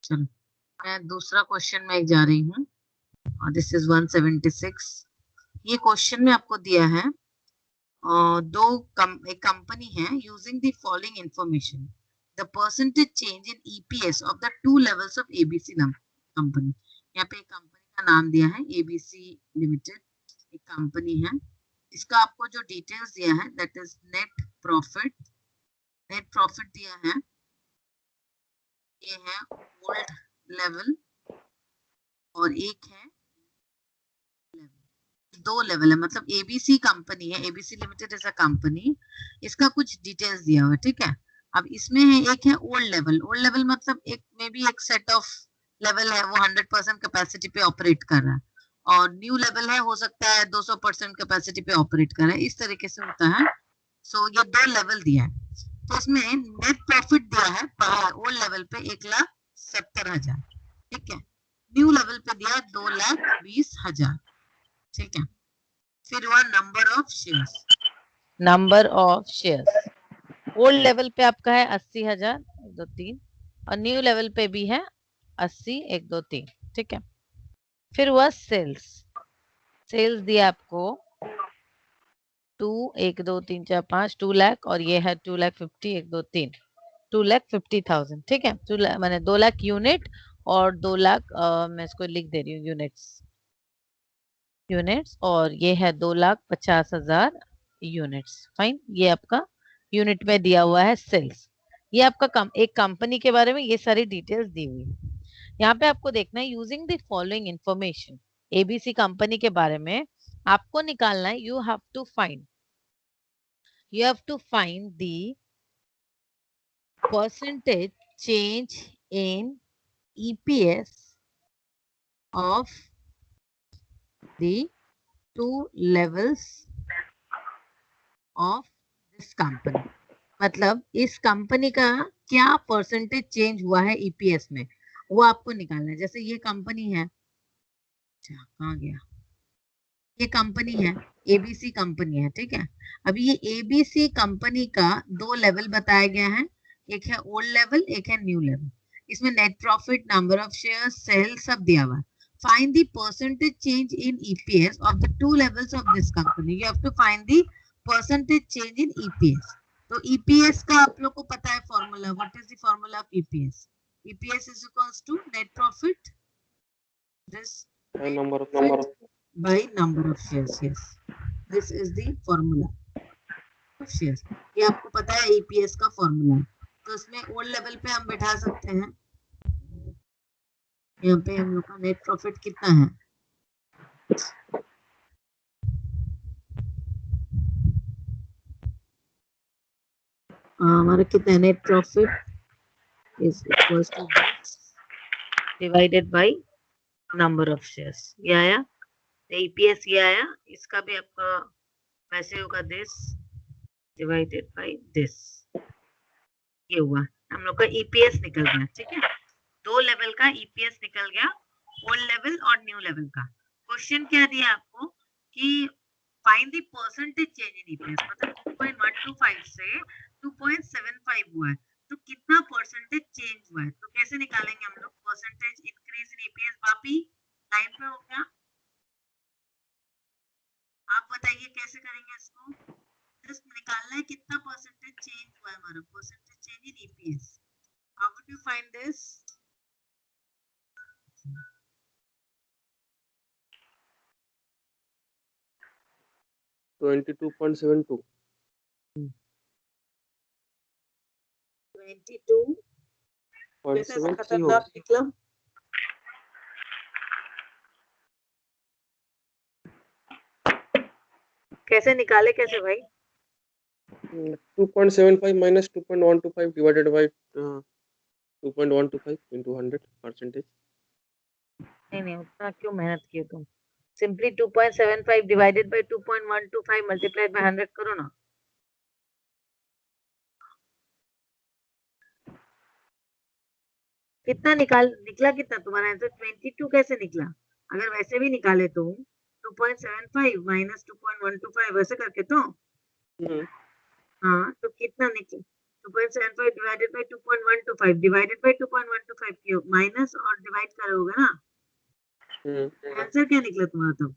चलो मैं दूसरा क्वेश्चन में जा रही हूँ और दिस इज 176। ये क्वेश्चन में आपको दिया है एक कंपनी है using the following information the percentage change in EPS of the two levels of ABC company. यहाँ पे एक कंपनी का नाम दिया है एबीसी लिमिटेड, एक कंपनी है। इसका आपको जो डिटेल्स दिया है that is net profit. Net profit दिया है, ये है ओल्ड लेवल और एक है लेवल। दो लेवल है, मतलब एबीसी कंपनी है, ABC limited is a company. इसका कुछ डिटेल्स दिया हुआ है, ठीक है। अब इसमें है एक है ओल्ड लेवल। ओल्ड लेवल मतलब एक मे बी एक सेट ऑफ लेवल है, वो 100% कैपेसिटी पे ऑपरेट कर रहा है। और न्यू लेवल है, हो सकता है 200% कैपेसिटी पे ऑपरेट कर रहा है, इस तरीके से होता है। सो ये दो लेवल दिया है। तो इसमें नेट प्रॉफिट दिया है ओल्ड लेवल पे 1,70,000, ठीक है। न्यू लेवल पे दिया 2,20,000, ठीक है। फिर हुआ number of shares. Number of shares old level पे आपका है 80,000 1 2 3 और न्यू लेवल पे भी है 80 1 2 3, ठीक है। फिर हुआ सेल्स। सेल्स दिया आपको 2 1 2 3 4 5 2 लाख और ये है 2,50,000 1 2 3 2,50,000, ठीक है। 2 लाख मैंने 2 लाख यूनिट और 2 लाख मैं इसको लिख दे रही हूँ यूनिट्स और ये है 2,50,000 यूनिट्स। फाइन, ये आपका यूनिट में दिया हुआ है सेल्स। ये आपका एक कंपनी के बारे में ये सारी डिटेल्स दी हुई है। यहाँ पे आपको देखना है using the following information ABC company के बारे में आपको निकालना है। You have to find the percentage change in EPS of the two levels of this company। मतलब इस कंपनी का क्या परसेंटेज चेंज हुआ है ईपीएस में, वो आपको निकालना है। जैसे ये कंपनी है, कहाँ गया, ये कंपनी है एबीसी कंपनी है, ठीक है। अभी ये एबीसी कंपनी का दो लेवल बताया गया है, एक है ओल्ड लेवल, एक है न्यू लेवल। इसमें net profit, number of share, sale सब दिया हुआ है। Find the percentage change in EPS of the two levels of this company. You have to find the percentage change in EPS. तो EPS का आप लोग को पता है formula. What is the formula of EPS? EPS is equals to net profit this number of by number of shares। Yes, this is the formula of shares। ये आपको पता है ईपीएस का फॉर्मूला। तो इसमें ओल्ड लेवल पे हम बैठा सकते हैं। यहाँ पे हम लोग का नेट प्रॉफिट कितना है, हमारा कितना है, net profit is equals two divided by number of shares. ये आया ईपीएस, ये आया। इसका भी आपका वैसे होगा दिस डिवाइडेड बाय दिस। ये हुआ हम लोग का ईपीएस निकल गया, ठीक है। दो लेवल का ईपीएस निकल गया, ओल्ड लेवल और न्यू लेवल का। क्वेश्चन क्या दिया आपको कि find the percentage change in EPS, मतलब 2.125 से 2.75 हुआ है, तो कितना परसेंटेज चेंज हुआ है। तो कैसे निकालेंगे हम लोग percentage increase in EPS? Vapi line पे हो गया, आप बताइए कैसे करेंगे इसको। जस्ट निकालना है कितना परसेंटेज चेंज हुआ है हमारा, percentage change in EPS. How would you find this? 22.72 खतरनाक निकला। कैसे निकाले, कैसे भाई? 2.75 minus 2.125 divided by 2.125 into 100 percentage। नहीं उतना क्यों मेहनत किए तुम? Simply 2.75 divided by 2.125 multiplied by 100 करो ना। कितना निकला कितना तुम्हारा आंसर? 22 कैसे निकला? अगर वैसे भी निकाले तो 2.75 माइनस 2.125 वैसे करके तो हाँ, तो कितना निकला? 2.75 डिवाइडेड बाय 2.125 डिवाइडेड बाय 2.125 क्यों माइनस और डिवाइड करोगे ना आंसर क्या निकला तुम्हारा? तब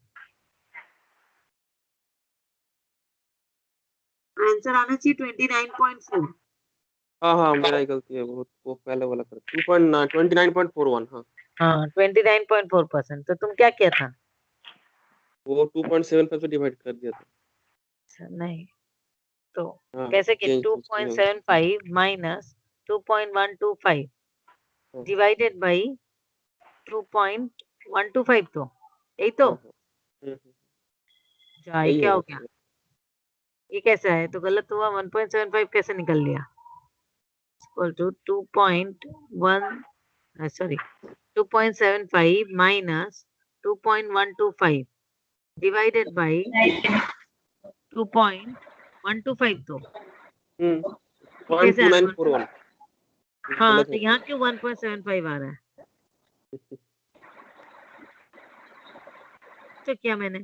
आंसर आना चाहिए 29.4। हाँ मेरा ही गलती है बहुत, वो पहले वाला कर 29.41। हाँ 29.4%। तो तुम क्या किया था? वो 2.75 से डिवाइड कर दिया था। अच्छा, नहीं तो हाँ कैसे कि चेंज 2.75 माइनस 2.125 हाँ डिवाइडेड बाई 2.125 तो यही तो यही क्या हो होगा गया? सर। ये कैसा है? तो गलत हुआ। 1.75 कैसे निकल लिया? Equal to 2.1 sorry 2.75 minus 2.125 divided by 2.125 तो कैसे आ रहा है? 0.2941 हाँ गलत तो हो यहाँ क्यों 1.75 आ रहा है? तो क्या मैंने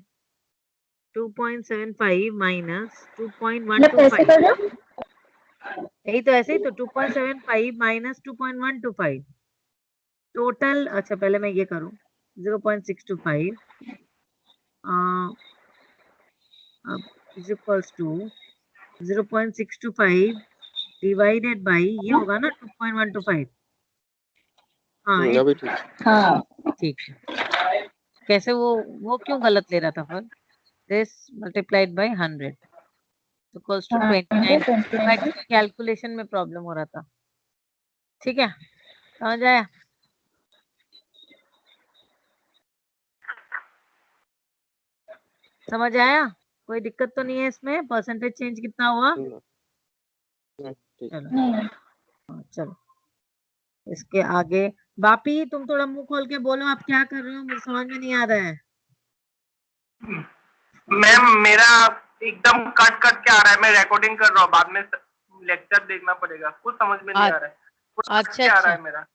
2.75 माइनस 2.125 यही तो ऐसे ही तो 2.75 माइनस 2.125 टोटल। अच्छा पहले मैं ये करूं 0.625 is equals to 0.625 divided by ये होगा ना 2.125। हाँ अभी ठीक ठीक है। कैसे वो क्यों गलत ले रहा था फिर? This multiplied by 100 equals to 29। Calculation में प्रॉब्लम हो रहा था। ठीक है समझ आया? समझ आया? कोई दिक्कत तो नहीं है इसमें? परसेंटेज चेंज कितना हुआ? ठीक चलो चलो इसके आगे बापी तुम थोड़ा मुंह खोल के बोलो आप क्या कर रहे हो? मुझे समझ में नहीं आ रहा है। मैम मेरा एकदम कट कट के आ रहा है, मैं रिकॉर्डिंग कर रहा हूँ, बाद में लेक्चर देखना पड़ेगा, कुछ समझ में नहीं आ रहा है। अच्छा आ रहा है मेरा।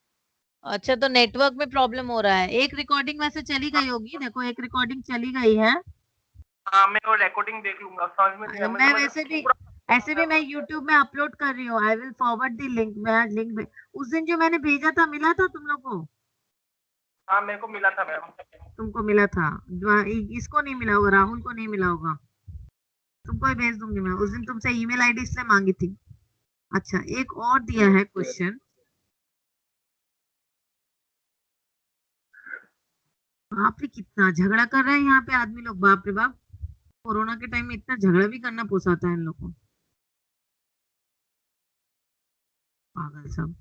अच्छा तो नेटवर्क में प्रॉब्लम हो रहा है। एक रिकॉर्डिंग वैसे चली गई होगी, देखो एक रिकॉर्डिंग चली गई है। हाँ मैं वो रिकॉर्डिंग देख लूंगा, समझ में नहीं आ मैं वैसे भी मैं YouTube में अपलोड कर रही हूँ। I will forward the link. मैं आज लिंक उस दिन जो मैंने भेजा था मिला था तुम लोग को? हाँ मेरे को मिला था मैम। तुमको मिला था, इसको नहीं मिला होगा, राहुल को नहीं मिला होगा। तुमको ही भेज दूंगी मैं। उस दिन तुमसे ईमेल आईडी इसलिए मांगी थी। अच्छा एक और दिया है क्वेश्चन। बाप रे कितना झगड़ा कर रहे हैं यहाँ पे आदमी लोग, बाप रे बाप। कोरोना के टाइम में इतना झगड़ा भी करना पोसाता है इन लोगों को, पागल सब।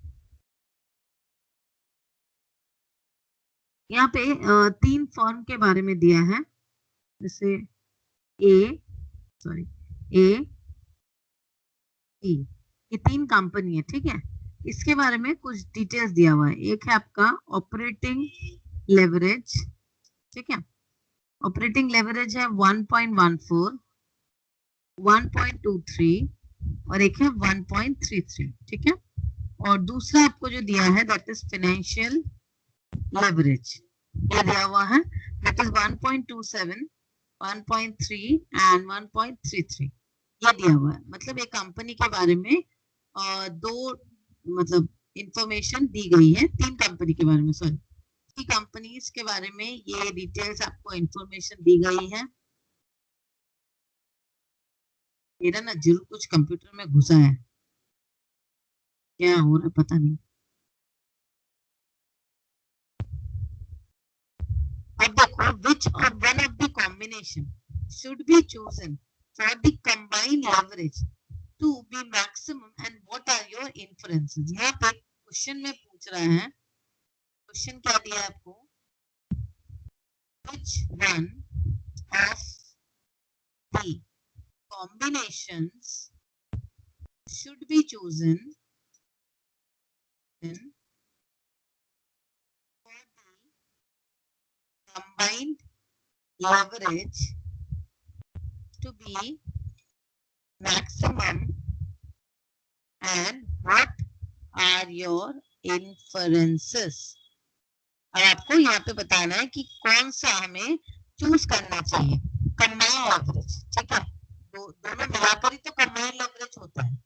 यहाँ पे 3 फर्म के बारे में दिया है, जैसे ए टी, ये 3 कंपनी है। ठीक है इसके बारे में कुछ डिटेल्स दिया हुआ है। एक है आपका ऑपरेटिंग लेवरेज। ठीक है ऑपरेटिंग लेवरेज है 1.14, 1.23 और एक है 1.33। ठीक है और दूसरा आपको जो दिया है दैट इज फाइनेंशियल लेवरेज, ये दिया हुआ है दैट इज 1.27, 1.3 एंड 1.33 ये दिया हुआ है। मतलब एक कंपनी के बारे में दो मतलब इंफॉर्मेशन दी गई है, 3 कंपनी के बारे में, सॉरी 3 कंपनीज के बारे में ये डिटेल्स आपको इंफॉर्मेशन दी गई है। मेरा ना जरूर कुछ कंप्यूटर में घुसा है, क्या हो रहा पता नहीं। अब देखो which of one of the combination should be chosen for the combined leverage to be maximum and what are your inferences। यहाँ पे क्वेश्चन में पूछ रहा है, क्वेश्चन क्या दिया है आपको, which one of the combinations should be chosen for the combined leverage to be maximum and what are your inferences। अब आपको यहाँ पे बताना है कि कौन सा हमें चूज करना चाहिए। कंबाइंड लेवरेज, ठीक है दोनों मिलाकर ही तो कंबाइंड लेवरेज होता है।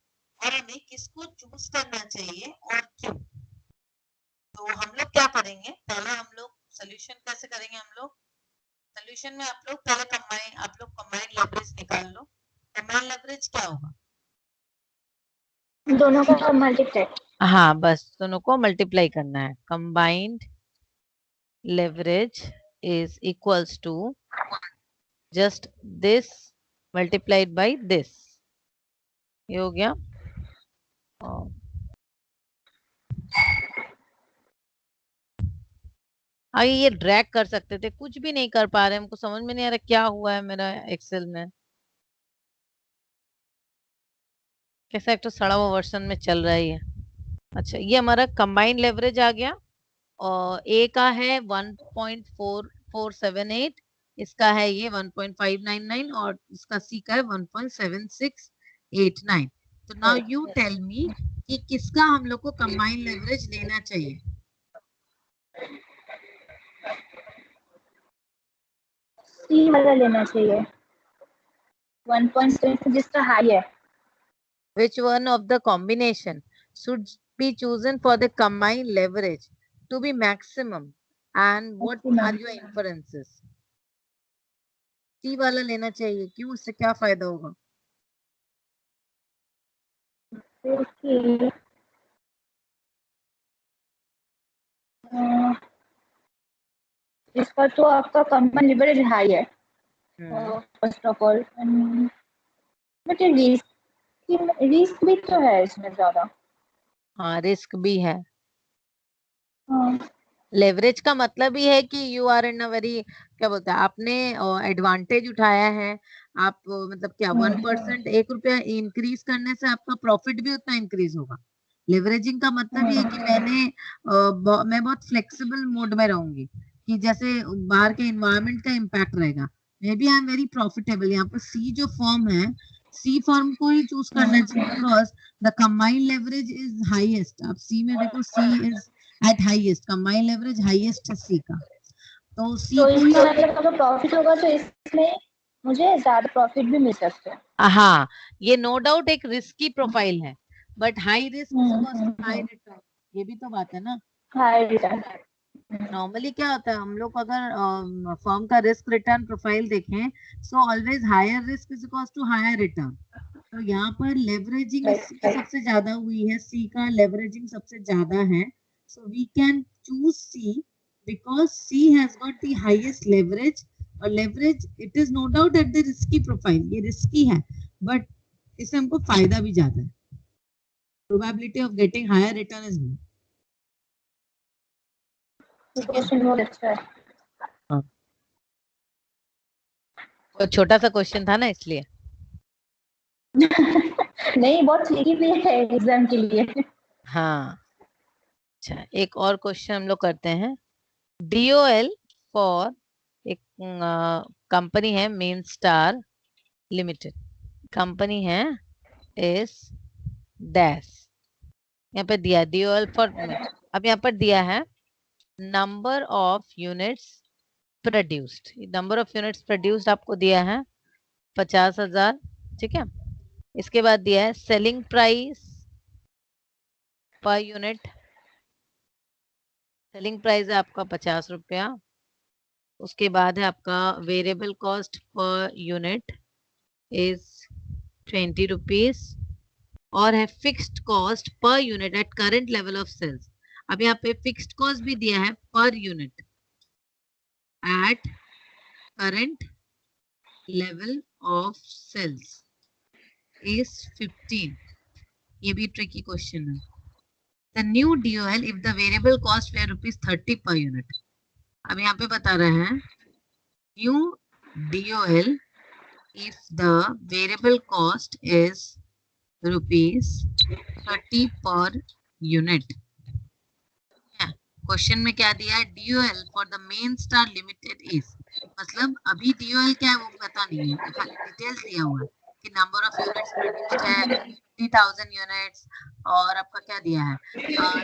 और हमें किसको चूज करना चाहिए और क्यों। तो हम लोग क्या करेंगे, पहले हम लोग सोल्यूशन कैसे करेंगे, हम लोग सोल्यूशन में आप लोग पहले कंबाइन लेवरेज निकाल लो। कंबाइन लेवरेज क्या होगा, दोनों का मल्टीप्लाई। हाँ बस दोनों को मल्टीप्लाई करना है। Combined leverage is equals to just this multiplied by this, ये हो गया। आगे ये ड्रैग कर सकते थे, कुछ भी नहीं कर पा रहे, हमको समझ में नहीं आ रहा क्या हुआ है मेरा एक्सेल में, कैसा एक तो सड़ा हुआ वर्जन में चल रहा है ये। अच्छा ये हमारा कंबाइंड लेवरेज आ गया और ए का है 1.4478, इसका है ये 1.599 और इसका सी का है 1.7689। तो नाउ यू टेल मी कि किसका हम लोग को कंबाइंड लेवरेज लेना चाहिए। सी वाला लेना चाहिए, 1.7 जिसका हाई है। Which one of the combination should be chosen for the combined leverage to be maximum and what are your inferences? सी वाला लेना चाहिए, क्यों, उससे क्या फायदा होगा। Okay. इसका तो आपका कंबाइंड लेवरेज हाई है first of all, but risk भी तो है इसमें ज्यादा। हाँ रिस्क भी है। हाँ, लेवरेज का मतलब ही है कि you are in a very, क्या बोलते हैं, आपने एडवांटेज उठाया है। आप मतलब क्या 1% 1 रुपया इंक्रीज करने से आपका प्रॉफिट भी उतना इंक्रीज होगा। लेवरेजिंग का मतलब ये है कि मैं बहुत फ्लेक्सिबल मोड में रहूंगी कि जैसे बाहर के एनवायरनमेंट का इम्पैक्ट रहेगा, may be I am very profitable. यहाँ पर सी जो फॉर्म है, सी फॉर्म को ही चूज करना चाहिए because the combined leverage is highest. आप सी में देखो, C is at highest, combined leverage highest है सी का, तो सी तो को ही। इसका मतलब अगर प्रॉफिट होगा तो इसमें मुझे ज्यादा प्रॉफिट भी मिल सकता है। हाँ ये नो डाउट एक रिस्की प्रोफाइल है, but high risk high return, ये भी तो बात है ना। High return. नॉर्मली क्या होता है, हम लोग अगर फर्म का रिस्क रिटर्न प्रोफाइल देखें, so always higher risk is equals to higher return. तो यहाँ पर लेवरेजिंग सबसे ज्यादा हुई है, सी का लेवरेजिंग सबसे ज्यादा है, so we can choose C because C has got the highest leverage. और leverage it is no doubt at the risky profile, ये रिस्की है बट इससे हमको फायदा भी ज्यादा है। Probability of getting higher return is more. Question बहुत अच्छा है। तो छोटा सा क्वेश्चन था ना इसलिए। नहीं, बहुत ट्रिकी भी है एग्जाम के लिए। हाँ अच्छा एक और क्वेश्चन हम लोग करते हैं। DOL फॉर एक कंपनी है मेन स्टार लिमिटेड, कंपनी है इस डैश, यहाँ पे दिया DOL फॉर, अब यहाँ पर दिया है number of units produced, number of units produced आपको दिया है 50,000, ठीक है। इसके बाद दिया है selling price per unit, selling price है आपका 50 रुपया। उसके बाद है आपका variable cost per unit is 20 rupees और है fixed cost per unit at current level of sales. अब यहाँ पे फिक्स्ड कॉस्ट भी दिया है per unit at current level of sales is 15। ये भी ट्रिकी क्वेश्चन है। The new DOL if the variable cost were ₹30 per unit। अब यहाँ पे बता रहे हैं new DOL if the variable cost is ₹30 per unit। Question में क्या दिया है, DOL for the main star limited is, मतलब अभी DOL क्या है वो पता नहीं है, खाली डिटेल्स दिया हुआ है कि नंबर ऑफ यूनिट्स प्रोड्यूस्ड है 50,000 यूनिट्स और आपका क्या दिया है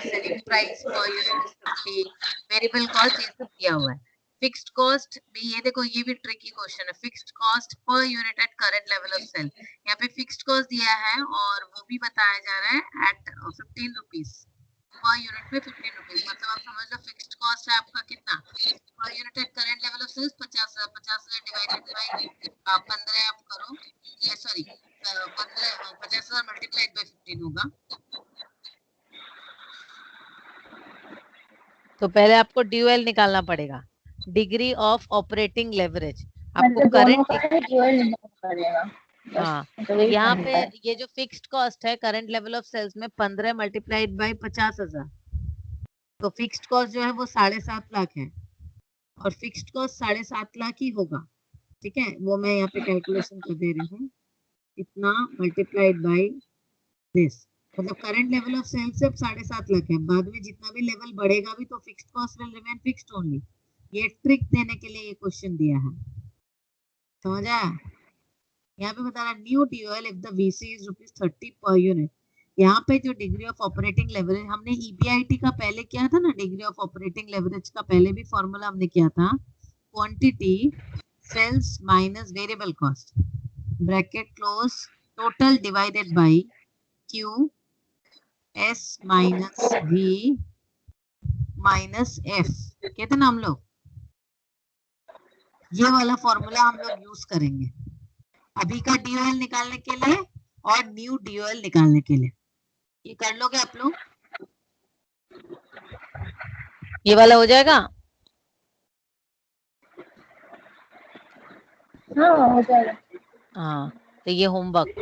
selling price per unit 50, variable cost ये सब दिया हुआ है। फिक्स्ड कॉस्ट भी, ये देखो ये भी ट्रिकी क्वेश्चन है, fixed cost per unit at current level of sale. यहाँ पे फिक्स्ड कॉस्ट दिया है और वो भी बताया जा रहा है एट 15 रुपीज पर यूनिट में 15 रुपीज, मतलब आप समझ लो फिक्स्ड कॉस्ट है आपका कितना per unit at current level of sales 50,000 divided by 15 आप करो, सॉरी 50,000 मल्टीप्लाइड बाय 15 होगा। तो पहले आपको ड्यूएल निकालना पड़ेगा, डिग्री ऑफ ऑपरेटिंग लेवरेज। आपको मतलब दोनों करंट का ड्यूअल निकालना पड़ेगा। हाँ, तो वही यहाँ करना पे है। ये जो फिक्स्ड कॉस्ट है करंट लेवल ऑफ सेल्स में 15 मल्टीप्लाइड बाय 50,000, तो फिक्स्ड कॉस्ट जो है वो 7.5 लाख है और फिक्स्ड कॉस्ट 7.5 लाख ही होगा। ठीक है, वो मैं यहाँ पे कैलकुलेशन कर दे रही हूँ, इतना मल्टीप्लाइड बाय दिस, मतलब करंट लेवल ऑफ सेल्स से 7.5 लाख है, बाद में जितना भी लेवल बढ़ेगा भी तो fixed cost will remain fixed only. ये ट्रिक देने के लिए ये क्वेश्चन दिया है, समझा? यहाँ पे बता रहा new dual if the VC is ₹30 per unit. यहाँ पे जो डिग्री ऑफ ऑपरेटिंग लेवरेज हमने ईबीआईटी का पहले किया था ना, डिग्री ऑफ ऑपरेटिंग लेवरेज का पहले भी फॉर्मूला हमने किया था, quantity sales minus variable cost bracket close total divided by Q S minus V minus F, कहते ना हम लोग, ये वाला फॉर्मूला हम लोग यूज करेंगे अभी का ड्यूअल निकालने के लिए और न्यू ड्यूअल निकालने के लिए। ये कर लोगे आप लोग? ये वाला हो जाएगा। हाँ हो जाएगा। हाँ, तो ये होमवर्क